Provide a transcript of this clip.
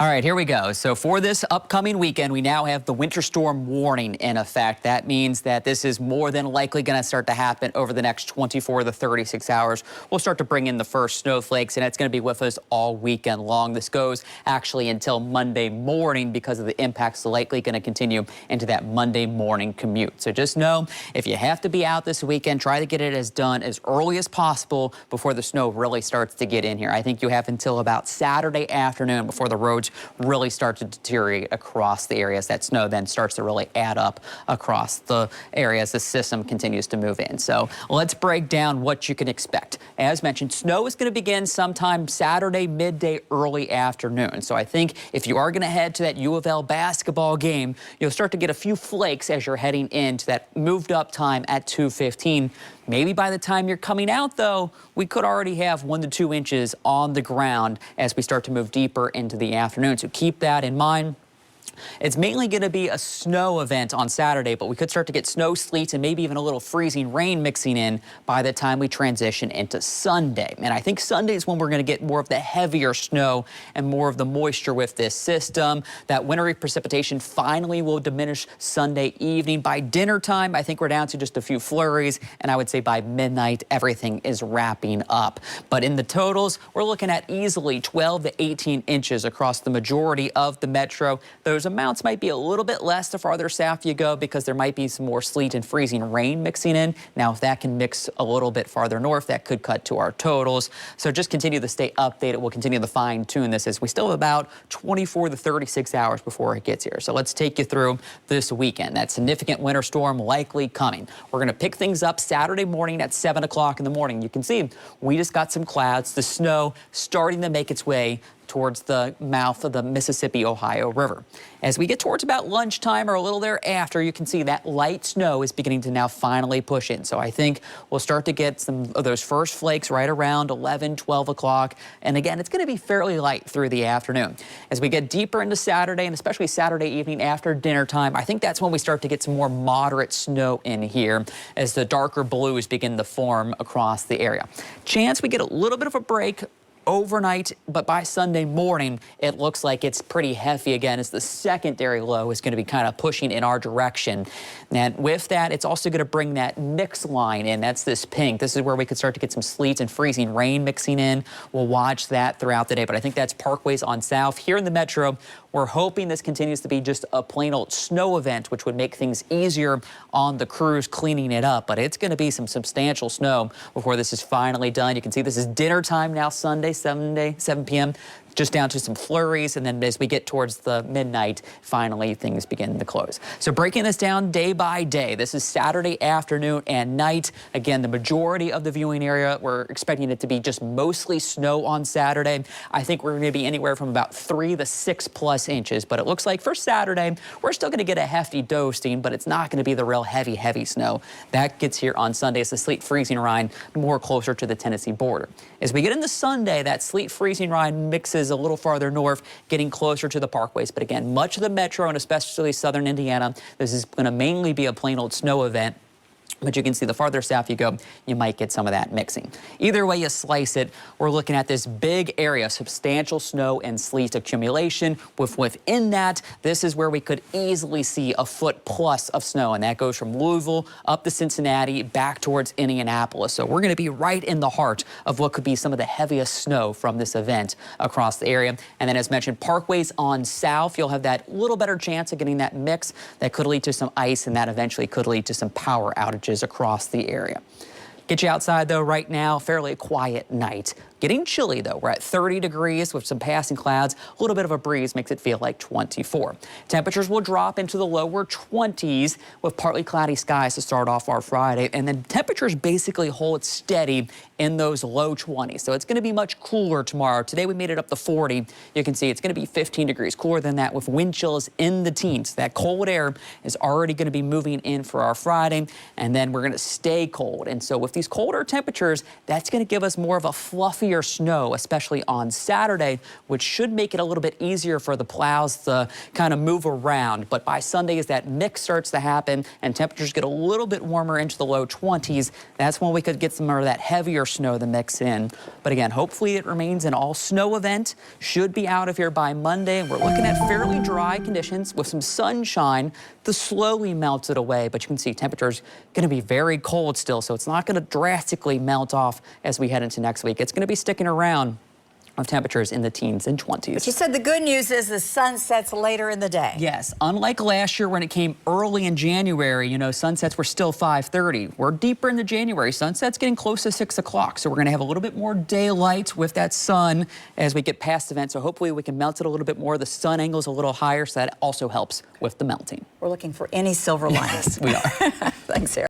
All right, here we go. So for this upcoming weekend, we now have the winter storm warning in effect. That means that this is more than likely going to start to happen over the next 24 to 36 hours. We'll start to bring in the first snowflakes, and it's going to be with us all weekend long. This goes actually until Monday morning because of the impacts likely going to continue into that Monday morning commute. So just know if you have to be out this weekend, try to get it done as early as possible before the snow really starts to get in here. I think you have until about Saturday afternoon before the roads really start to deteriorate across the areas. That snow then starts to really add up across the areas the system continues to move in. So let's break down what you can expect. As mentioned, snow is going to begin sometime Saturday, midday, early afternoon. So I think if you are going to head to that U of L basketball game, you'll start to get a few flakes as you're heading into that moved up time at 2:15. Maybe by the time you're coming out, though, we could already have 1 to 2 inches on the ground as we start to move deeper into the afternoon. So keep that in mind. It's mainly going to be a snow event on Saturday, but we could start to get snow, sleet, and maybe even a little freezing rain mixing in by the time we transition into Sunday. And I think Sunday is when we're going to get more of the heavier snow and more of the moisture with this system. That wintry precipitation finally will diminish Sunday evening. By dinner time, I think we're down to just a few flurries, and I would say by midnight, everything is wrapping up. But in the totals, we're looking at easily 12 to 18 inches across the majority of the metro. Those amounts might be a little bit less the farther south you go because there might be some more sleet and freezing rain mixing in. Now, if that can mix a little bit farther north, that could cut to our totals. So just continue to stay updated. We'll continue to fine tune this as we still have about 24 to 36 hours before it gets here. So let's take you through this weekend. That significant winter storm likely coming. We're going to pick things up Saturday morning at 7 o'clock in the morning. You can see we just got some clouds, the snow starting to make its way towards the mouth of the Mississippi-Ohio River. As we get towards about lunchtime or a little thereafter, you can see that light snow is beginning to now finally push in. So I think we'll start to get some of those first flakes right around 11, 12 o'clock. And again, it's going to be fairly light through the afternoon. As we get deeper into Saturday, and especially Saturday evening after dinner time, I think that's when we start to get some more moderate snow in here as the darker blues begin to form across the area. Chance we get a little bit of a break overnight, but by Sunday morning, it looks like it's pretty heavy again as the secondary low is going to be kind of pushing in our direction. And with that, it's also going to bring that mix line in. That's this pink. This is where we could start to get some sleet and freezing rain mixing in. We'll watch that throughout the day, but I think that's parkways on south. Here in the metro, we're hoping this continues to be just a plain old snow event, which would make things easier on the crews cleaning it up. But it's going to be some substantial snow before this is finally done. You can see this is dinner time now, Sunday, 7 p.m. Just down to some flurries, and then as we get towards the midnight, finally things begin to close. So breaking this down day by day, this is Saturday afternoon and night. Again, the majority of the viewing area, we're expecting it to be just mostly snow on Saturday. I think we're going to be anywhere from about 3 to 6+ inches, but it looks like for Saturday, we're still going to get a hefty dosing, but it's not going to be the real heavy snow. That gets here on Sunday as the sleet freezing rain more closer to the Tennessee border. As we get into Sunday, that sleet freezing rain mixes a little farther north, getting closer to the parkways. But again, much of the metro and especially southern Indiana, this is going to mainly be a plain old snow event. But you can see the farther south you go, you might get some of that mixing. Either way you slice it, we're looking at this big area, substantial snow and sleet accumulation. Within that, this is where we could easily see a foot plus of snow, and that goes from Louisville up to Cincinnati, back towards Indianapolis. So we're going to be right in the heart of what could be some of the heaviest snow from this event across the area. And then as mentioned, parkways on south, you'll have that little better chance of getting that mix that could lead to some ice, and that eventually could lead to some power outages across the area. Get you outside, though, right now, fairly quiet night. Getting chilly, though. We're at 30 degrees with some passing clouds. A little bit of a breeze makes it feel like 24. Temperatures will drop into the lower 20s with partly cloudy skies to start off our Friday. And then temperatures basically hold steady in those low 20s. So it's going to be much cooler tomorrow. Today we made it up to 40. You can see it's going to be 15 degrees cooler than that with wind chills in the teens. That cold air is already going to be moving in for our Friday. And then we're going to stay cold. And so with these colder temperatures, that's going to give us more of a fluffy heavier snow, especially on Saturday, which should make it a little bit easier for the plows to kind of move around. But by Sunday, as that mix starts to happen and temperatures get a little bit warmer into the low 20s, that's when we could get some more of that heavier snow to mix in. But again, hopefully it remains an all snow event. Should be out of here by Monday. We're looking at fairly dry conditions with some sunshine to slowly melt it away. But you can see temperatures going to be very cold still, so it's not going to drastically melt off as we head into next week. It's going to be sticking around of temperatures in the teens and 20s. But you said the good news is the sun sets later in the day. Yes, unlike last year when it came early in January, you know, sunsets were still 5:30. We're deeper into January. Sunset's getting close to 6 o'clock, so we're going to have a little bit more daylight with that sun as we get past the event. So hopefully we can melt it a little bit more. The sun angle's a little higher, so that also helps with the melting. We're looking for any silver linings. Yes, we are. Thanks, Sarah.